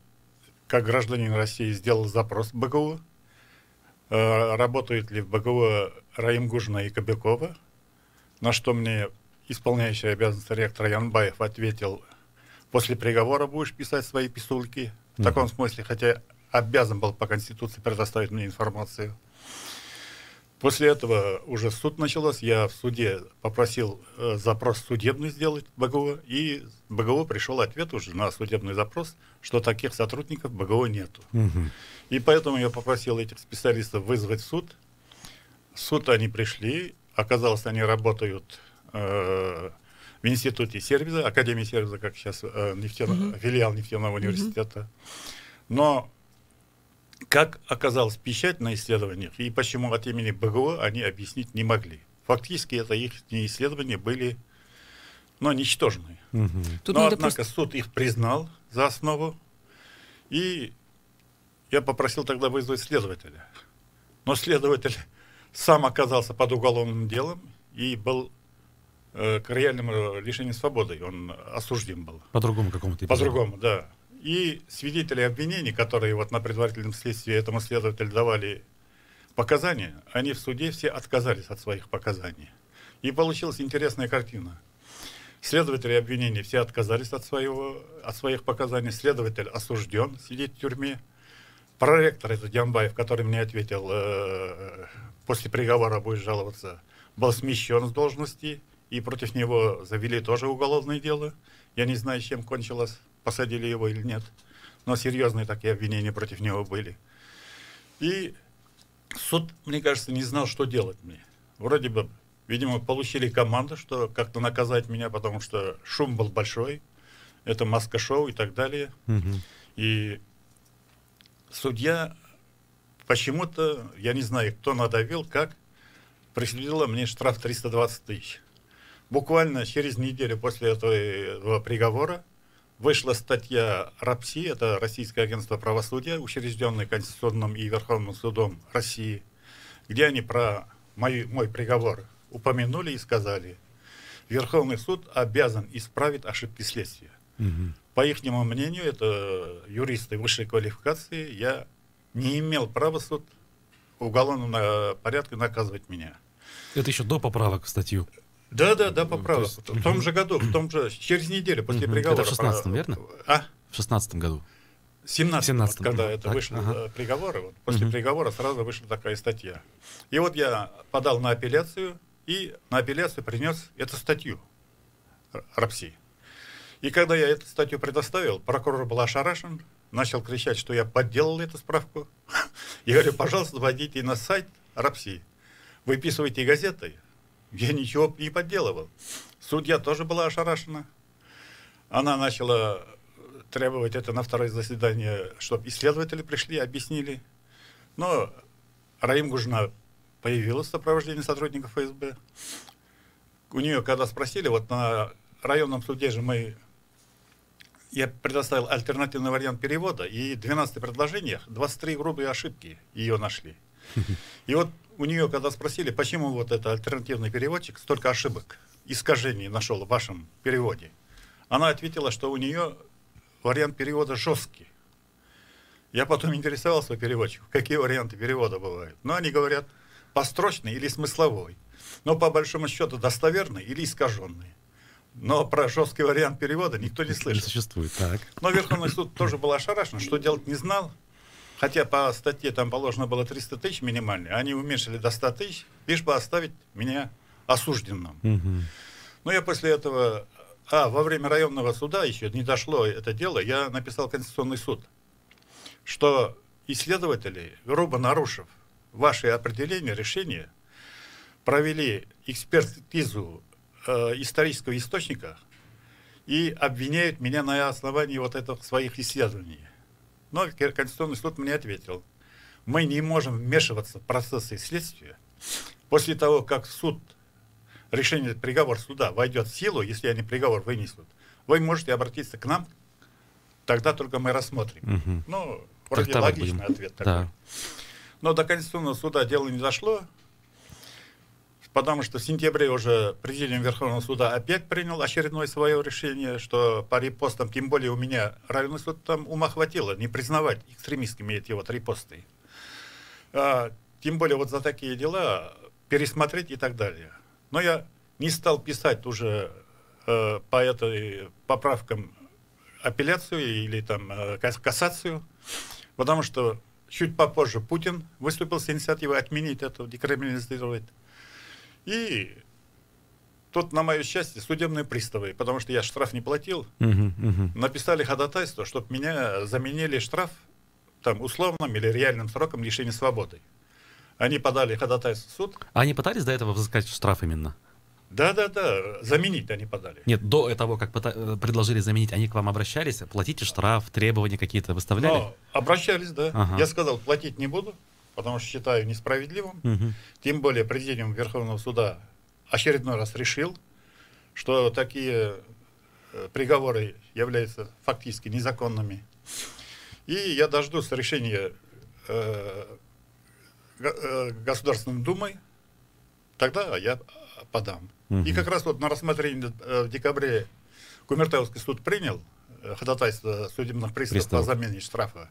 как гражданин России, сделал запрос в БГУ. Работают ли в БГУ Раим Гужина и Кобякова? На что мне исполняющий обязанности ректора Янбаев ответил: после приговора будешь писать свои писульки. В таком смысле, хотя обязан был по Конституции предоставить мне информацию. После этого уже суд начался. Я в суде попросил запрос судебный сделать в БГУ, и в БГУ пришел ответ уже на судебный запрос, что таких сотрудников в БГУ нету. И поэтому я попросил этих специалистов вызвать в суд. В суд они пришли. Оказалось, они работают в институте сервиса, Академии сервиса, как сейчас филиал нефтяного университета. Но как оказалось, печать на исследованиях и почему от имени БГУ они объяснить не могли. Фактически это их исследования были, ничтожные. Но однако суд их признал за основу, и я попросил тогда вызвать следователя. Но следователь сам оказался под уголовным делом и был к реальному лишению свободы. Он осужден был. По другому какому-то эпизоду. По-другому, да. И свидетели обвинений, которые на предварительном следствии этому следователю давали показания, они в суде все отказались от своих показаний. И получилась интересная картина. Следователи обвинений все отказались от своих показаний. Следователь осужден, сидит в тюрьме. Проректор, этот Янбаев, который мне ответил, после приговора будет жаловаться, был смещен с должности. И против него завели тоже уголовное дело. Я не знаю, чем кончилось. посадили его или нет. Но серьезные такие обвинения против него были. И суд, мне кажется, не знал, что делать мне. Вроде бы, видимо, получили команду, что как-то наказать меня, потому что шум был большой. Это маска-шоу и так далее. И судья почему-то, я не знаю, кто надавил, как, присудила мне штраф 320 тысяч. Буквально через неделю после этого приговора вышла статья РАПСИ, это Российское агентство правосудия, учрежденное Конституционным и Верховным судом России, где они про мой приговор упомянули и сказали, Верховный суд обязан исправить ошибки следствия. По их мнению, это юристы высшей квалификации, я не имел права суд в уголовном порядке наказывать меня. Это еще до поправок в статью? Да, поправок. В том же году, через неделю после приговора. Это в 16-м, верно? А? В 16-м году. В 17-м, когда это вышел приговор, после приговора сразу вышла такая статья. И вот я подал на апелляцию, и на апелляцию принес эту статью РАПСИ. И когда я эту статью предоставил, прокурор был ошарашен, начал кричать, что я подделал эту справку. Я говорю, пожалуйста, войдите на сайт РАПСИ, выписывайте газеты. Я ничего не подделывал. Судья тоже была ошарашена. Она начала требовать это на второе заседание, чтобы исследователи пришли, объяснили. Но Раим Гужна появилась в сопровождении сотрудников ФСБ. У нее, когда спросили, вот на районном суде же я предоставил альтернативный вариант перевода, и в 12 предложениях 23 грубые ошибки ее нашли. И вот у нее, когда спросили, почему вот это альтернативный переводчик столько ошибок, искажений нашел в вашем переводе, она ответила, что у нее вариант перевода жесткий. Я потом интересовался у переводчиков, какие варианты перевода бывают. Но они говорят, построчный или смысловой. Но по большому счету достоверный или искаженный. Но про жесткий вариант перевода никто не слышал. Не существует, так. Но Верховный суд тоже был ошарашен, что делать не знал. Хотя по статье там положено было 300 тысяч минимально, они уменьшили до 100 тысяч, лишь бы оставить меня осужденным. Но я после этого, во время районного суда еще не дошло это дело, я написал в Конституционный суд, что исследователи, грубо нарушив ваши определения, решения, провели экспертизу исторического источника и обвиняют меня на основании вот этих своих исследований. Но Конституционный суд мне ответил, мы не можем вмешиваться в процессы следствия. После того, как приговор суда войдет в силу, если они приговор вынесут, вы можете обратиться к нам, тогда только мы рассмотрим. Ну, вроде логичный ответ такой. Да. Но до Конституционного суда дело не дошло, потому что в сентябре уже Президиум Верховного суда опять принял очередное свое решение, что по репостам, тем более у меня районный суд там ума хватило не признавать экстремистскими эти вот репосты. Тем более вот за такие дела пересмотреть и так далее. Но я не стал писать уже по этой поправкам апелляцию или там кассацию, потому что чуть попозже Путин выступил с инициативой отменить это, декриминализировать. И тут, на мое счастье, судебные приставы, потому что я штраф не платил, написали ходатайство, чтобы меня заменили штраф там, условным или реальным сроком лишения свободы. Они подали ходатайство в суд. А они пытались до этого взыскать штраф именно? Да, заменить они подали. Нет, до того, как предложили заменить, они к вам обращались, платите штраф, требования какие-то выставляли? Но обращались, да. Я сказал, платить не буду, потому что считаю несправедливым. Тем более Президиум Верховного суда очередной раз решил, что такие приговоры являются фактически незаконными. И я дождусь решения Государственной Думы, тогда я подам. И как раз вот на рассмотрение в декабре Кумертауский суд принял ходатайство судебных приставов по замене штрафа.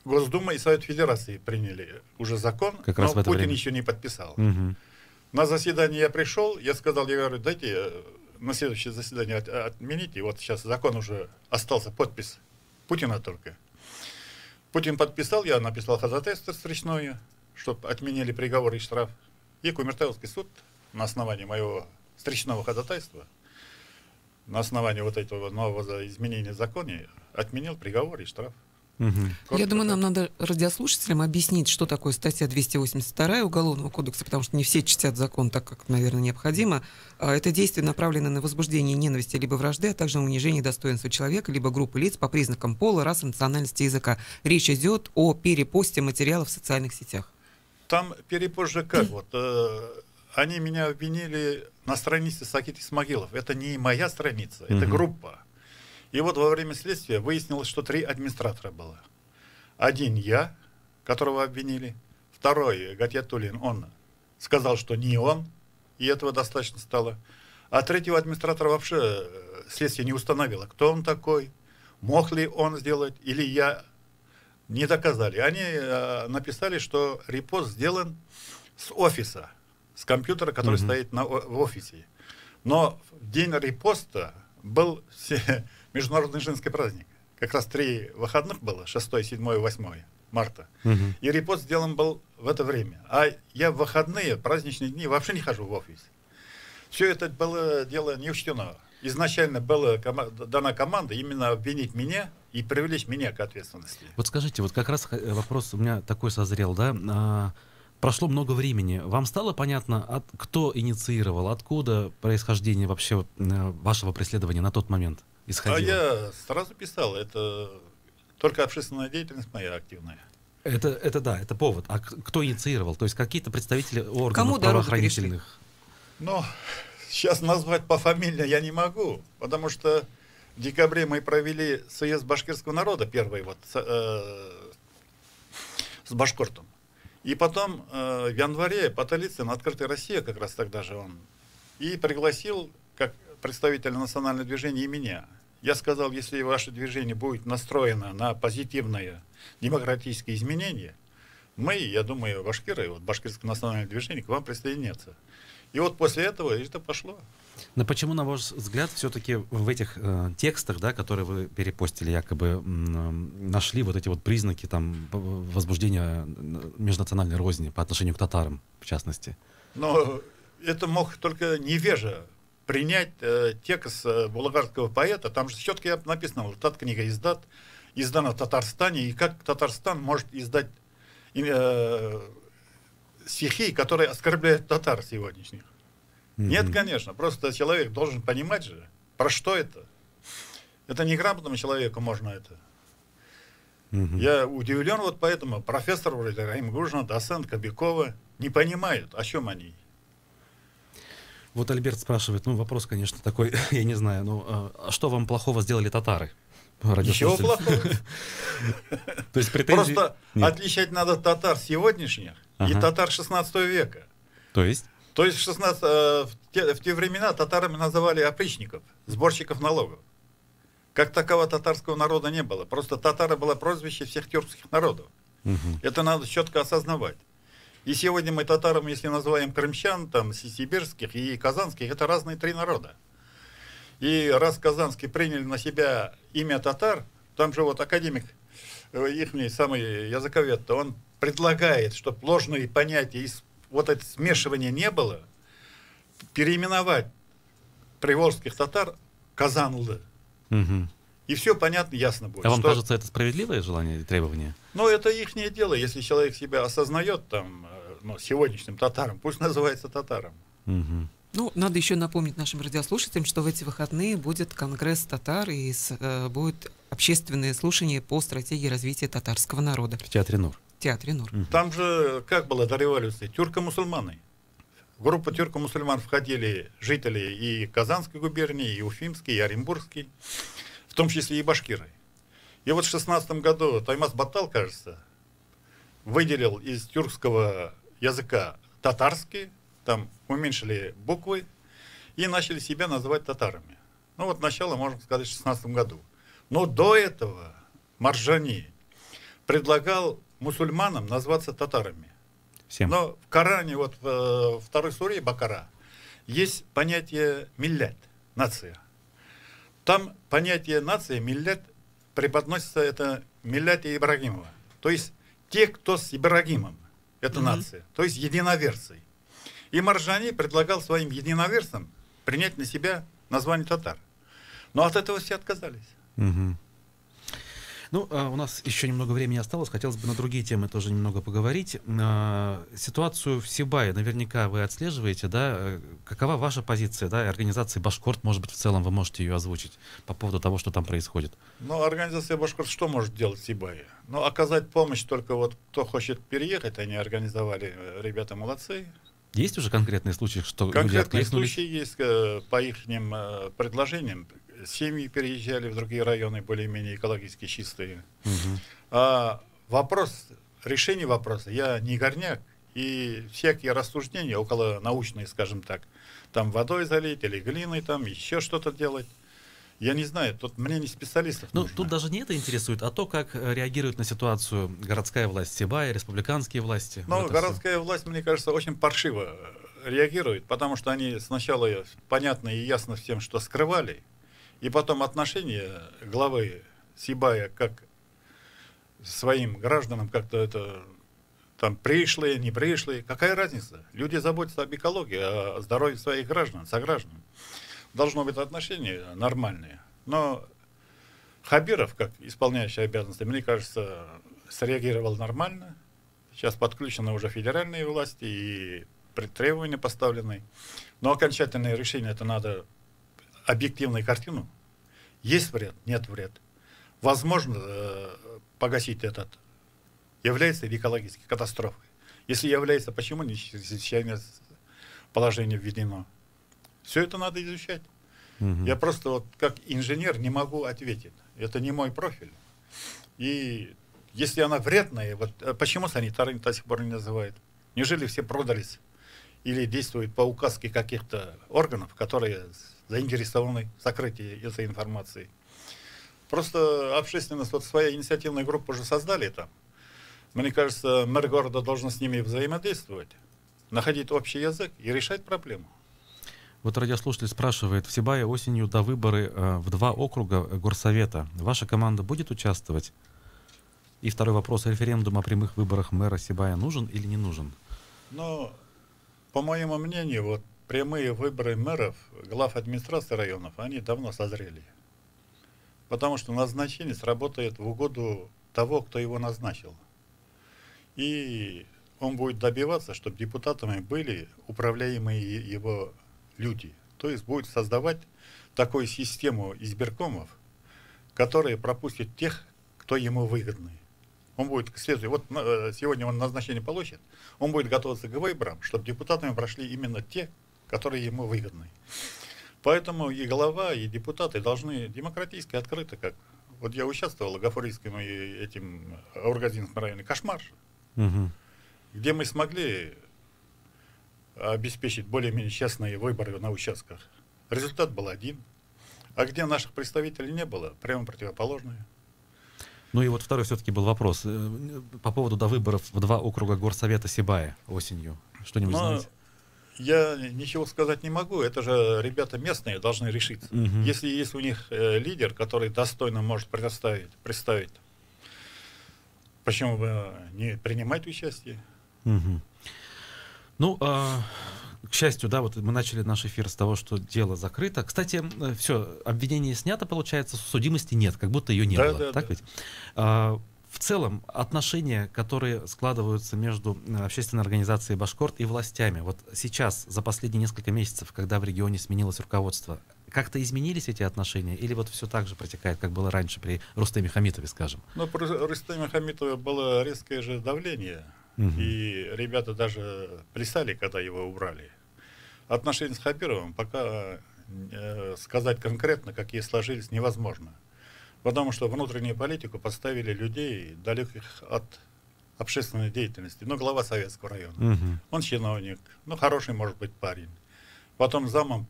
Госдума и Совет Федерации приняли уже закон, как но Путин еще не подписал. На заседание я пришел, я говорю, дайте на следующее заседание отмените. Вот сейчас закон уже остался, подпись Путина только. Путин подписал, я написал ходатайство встречное, чтобы отменили приговор и штраф. И Кумертауский суд на основании моего встречного ходатайства на основании вот этого нового изменения закона отменил приговор и штраф. Я думаю, нам надо радиослушателям объяснить, что такое статья 282 Уголовного кодекса, потому что не все чтят закон так, как, наверное, необходимо. Это действие направлено на возбуждение ненависти либо вражды, а также на унижение достоинства человека, либо группы лиц по признакам пола, расы, национальности, языка. Речь идет о перепосте материалов в социальных сетях. Там перепост же как? Вот, они меня обвинили на странице Сакит Исмагилов. Это не моя страница, это группа. И вот во время следствия выяснилось, что 3 администратора было. Один я, которого обвинили. Второй, Гатьятуллин, он сказал, что не он, и этого достаточно стало. А третьего администратора вообще следствие не установило, кто он такой, мог ли он сделать, или я. Не доказали. Они написали, что репост сделан с офиса, с компьютера, который стоит в офисе. Но в день репоста был Международный женский праздник. Как раз 3 выходных было, 6, 7, 8 марта. И репост сделан был в это время. А я в выходные, праздничные дни вообще не хожу в офис. Все это было дело не учтено. Изначально была дана команда именно обвинить меня и привлечь меня к ответственности. Вот скажите, вот как раз вопрос у меня такой созрел, да? Прошло много времени. Вам стало понятно, кто инициировал, откуда происхождение вообще вашего преследования на тот момент исходило? А я сразу писал, это только общественная деятельность моя активная. Это да, это повод. А кто инициировал? То есть какие-то представители органов правоохранительных? Ну, сейчас назвать пофамильно я не могу, потому что в декабре мы провели съезд башкирского народа, первый вот, с башкортом. И потом в январе Поталицын, «Открытая Россия», как раз тогда же он, и пригласил, как представителя национального движения, и меня. Я сказал, если ваше движение будет настроено на позитивное демократическое изменение, мы, я думаю, башкиры, вот башкирское национальное движение, к вам присоединятся. И вот после этого это пошло. Но почему, на ваш взгляд, все-таки в этих текстах, да, которые вы перепостили, якобы нашли вот эти вот признаки там возбуждения межнациональной розни по отношению к татарам, в частности? Но это мог только невежа принять текст булгарского поэта. Там же четко написано, что та книга издана в Татарстане, и как Татарстан может издать стихи, которые оскорбляют татар сегодняшних. Нет, конечно, просто человек должен понимать же, про что это. Это неграмотному человеку можно это. Я удивлен вот поэтому. Профессор вроде Раим Гужна, доцент Кобякова не понимают, о чем они. Вот Альберт спрашивает, ну вопрос, конечно, такой, я не знаю, ну а что вам плохого сделали татары? Ничего плохого. То есть претензии... Просто отличать надо татар сегодняшних и татар 16 века. То есть? То есть в те времена татарами называли опричников, сборщиков налогов. Как такового татарского народа не было. Просто татары было прозвище всех тюркских народов. Это надо четко осознавать. И сегодня мы татарами, если называем крымчан, там, сибирских и казанских, это разные 3 народа. И раз казанские приняли на себя имя татар, там же вот академик, ихний самый языковед, он предлагает, чтобы ложные понятия, вот это смешивание не было, переименовать приволжских татар Казанлы. И все понятно, ясно будет. А вам кажется, это справедливое желание и требование? Ну, это ихнее дело. Если человек себя осознает там, сегодняшним татаром, пусть называется татаром. Ну, надо еще напомнить нашим радиослушателям, что в эти выходные будет конгресс татар и будет общественное слушание по стратегии развития татарского народа. В Театре Нур. Театре Нур. Там же, как было до революции, тюрко-мусульмане. В группу тюрко-мусульман входили жители и Казанской губернии, и Уфимской, и Оренбургской, в том числе и башкиры. И вот в 16 году Таймас Баттал, кажется, выделил из тюркского языка татарский, там уменьшили буквы и начали себя называть татарами. Ну вот начало, можно сказать, в 16 году. Но до этого Маржани предлагал мусульманам назваться татарами. Всем. Но в Коране, вот в второй суре Бакара, есть понятие миллят, нация. Там понятие нация, миллят, преподносится это милляте Ибрагимова. То есть те, кто с Ибрагимом, это нация. То есть единоверцы. И Маржани предлагал своим единоверцам принять на себя название татар. Но от этого все отказались. Угу. Ну, у нас еще немного времени осталось. Хотелось бы на другие темы тоже немного поговорить. Ситуацию в Сибае наверняка вы отслеживаете, да? Какова ваша позиция, да, организации «Башкорт», может быть, в целом вы можете ее озвучить по поводу того, что там происходит? Ну, организация «Башкорт» что может делать в Сибае? Ну, оказать помощь только вот кто хочет переехать, они организовали, ребята молодцы. Есть уже конкретные случаи, что люди конкретные откликнулись? случаи есть по их предложениям. Семьи переезжали в другие районы, более-менее экологически чистые. А решение вопроса, я не горняк, и всякие рассуждения около научные, скажем так, там водой залить или глиной, там еще что-то делать, я не знаю, тут мне не специалистов нужно. Тут даже не это интересует, а то, как реагирует на ситуацию городская власть Сибая, республиканские власти. Ну, городская власть, мне кажется, очень паршиво реагирует, потому что они сначала понятно и ясно всем, что скрывали, и потом отношение главы Сибая как своим гражданам как-то это там пришлые, не пришлые, какая разница? Люди заботятся об экологии, о здоровье своих граждан, сограждан. Должно быть отношения нормальные. Но Хабиров, как исполняющий обязанности, мне кажется, среагировал нормально. Сейчас подключены уже федеральные власти и требования поставлены. Но окончательное решение, это надо объективную картину. Есть вред, нет вред. Возможно, погасить этот является ли экологической катастрофой. Если является, почему не чрезвычайное положение введено? Все это надо изучать. Я просто вот как инженер не могу ответить. Это не мой профиль. И если она вредная, вот почему санитары до сих пор не называют? Неужели все продались или действуют по указке каких-то органов, которые заинтересованы в сокрытии этой информации? Просто общественность, вот своя инициативная группа уже создали там. Мне кажется, мэр города должен с ними взаимодействовать, находить общий язык и решать проблему. Вот радиослушатель спрашивает, в Сибае осенью до выборы в 2 округа горсовета. Ваша команда будет участвовать? И второй вопрос, референдум о прямых выборах мэра Сибая нужен или не нужен? Ну, по моему мнению, вот прямые выборы мэров, глав администрации районов, они давно созрели. Потому что назначенец работает в угоду того, кто его назначил. И он будет добиваться, чтобы депутатами были управляемые его люди. То есть будет создавать такую систему избиркомов, которые пропустят тех, кто ему выгодный. Он будет следовать, вот сегодня он назначение получит, он будет готовиться к выборам, чтобы депутатами прошли именно те, которые ему выгодны. Поэтому и глава, и депутаты должны демократически, открыто, как вот я участвовал в Гафурийском и этим Аургазинском районе, кошмар, где мы смогли обеспечить более-менее честные выборы на участках. Результат был один. А где наших представителей не было, прямо противоположное. Ну и вот второй все-таки был вопрос по поводу до выборов в 2 округа горсовета Сибая осенью. Что-нибудь знаете? Я ничего сказать не могу. Это же ребята местные должны решиться. Если есть у них лидер, который достойно может представить, почему бы не принимать участие? Ну, к счастью, да, вот мы начали наш эфир с того, что дело закрыто. Кстати, все, обвинение снято, получается, судимости нет, как будто ее не было. Так ведь? В целом, отношения, которые складываются между общественной организацией «Башкорт» и властями, вот сейчас, за последние несколько месяцев, когда в регионе сменилось руководство, как-то изменились эти отношения? Или вот все так же протекает, как было раньше при Рустеме Хамитове, скажем? Ну, при Рустеме Хамитове было резкое же давление. И ребята даже плясали, когда его убрали. Отношения с Хабировым пока сказать конкретно, какие сложились, невозможно. Потому что внутреннюю политику поставили людей, далеких от общественной деятельности. Ну, глава Советского района. Он чиновник, ну, хороший, может быть, парень. Потом замом,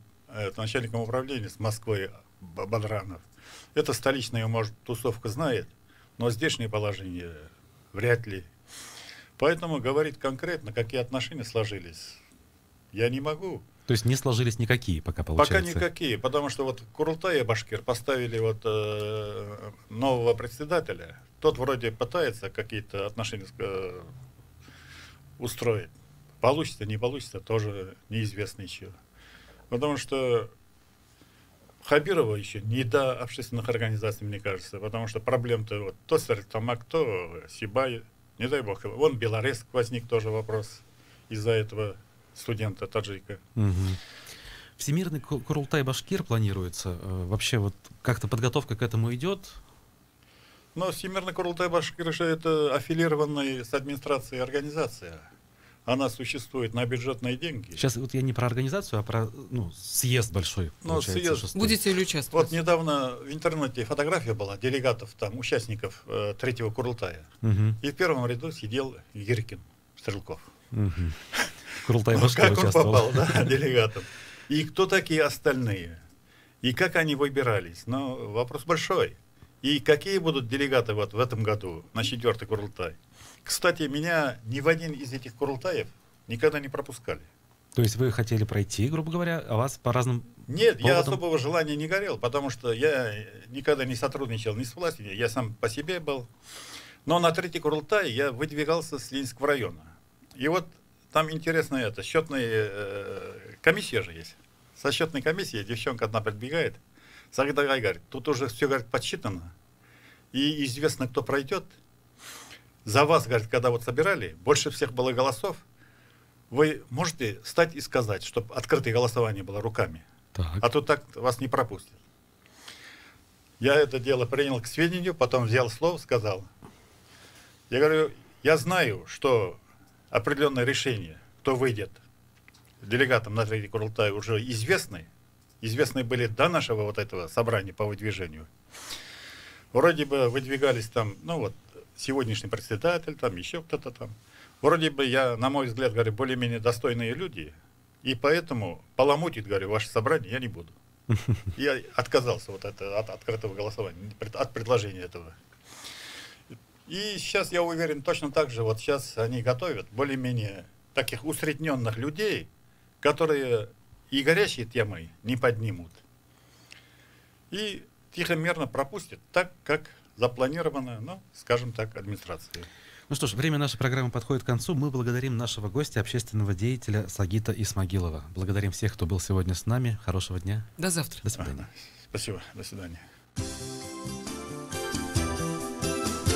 начальником управления с Москвы Бадранов. Это столичная, может, тусовка знает, но здешнее положение вряд ли. Поэтому говорить конкретно, какие отношения сложились, я не могу. То есть не сложились никакие пока, получается? Пока никакие, потому что вот Курултай и Башкир поставили вот нового председателя. Тот вроде пытается какие-то отношения устроить. Получится, не получится, тоже неизвестно еще. Потому что Хабирова еще не до общественных организаций, мне кажется, потому что проблем-то вот то Стерлитамак, то Сибай, не дай бог. Вон Белорецк возник тоже вопрос из-за этого студента таджика. Всемирный Курултай Башкир планируется. Вообще вот как-то подготовка к этому идет? Но Всемирный Курултай Башкир же это аффилированная с администрацией организация. Она существует на бюджетные деньги. Сейчас вот я не про организацию, а про съезд большой. Съезд. Будете ли участвовать? Вот недавно в интернете фотография была делегатов, там, участников третьего Курултая. И в первом ряду сидел Гиркин Стрелков. Курултай Башкир как он участвовал. попал, да, делегатом. И кто такие остальные? И как они выбирались? Но вопрос большой. И какие будут делегаты вот в этом году на 4-й Курултай? Кстати, меня ни в один из этих Курултаев никогда не пропускали. То есть вы хотели пройти, грубо говоря, а вас по разным Нет, поводам? я особого желания не горел, потому что я никогда не сотрудничал ни с властью, я сам по себе был. Но на 3-й Курултай я выдвигался с Ленинского района. И вот там интересно это, счетная комиссия же есть. Со счетной комиссией девчонка одна подбегает, Сагдагай говорит, тут уже все, говорит, подсчитано, и известно, кто пройдет. За вас, говорит, когда вот собирали, больше всех было голосов, вы можете встать и сказать, чтобы открытое голосование было руками. А то так вас не пропустят. Я это дело принял к сведению, потом взял слово, сказал. Я говорю, я знаю, что определенное решение, кто выйдет делегатом на 3-й Курултай, уже известны. Известны были до нашего вот этого собрания по выдвижению. Вроде бы выдвигались там, ну вот, сегодняшний председатель, там еще кто-то там. Вроде бы я, на мой взгляд, говорю, более-менее достойные люди, и поэтому поломутить, говорю, ваше собрание я не буду. Я отказался вот от открытого голосования, от предложения этого. И сейчас я уверен, точно так же, вот сейчас они готовят более-менее таких усредненных людей, которые и горячие темы не поднимут. И тихо-мирно пропустят так, как запланировано, ну, скажем так, администрацией. Ну что ж, время нашей программы подходит к концу. Мы благодарим нашего гостя, общественного деятеля Сагита Исмагилова. Благодарим всех, кто был сегодня с нами. Хорошего дня. До завтра. До свидания. Спасибо. До свидания.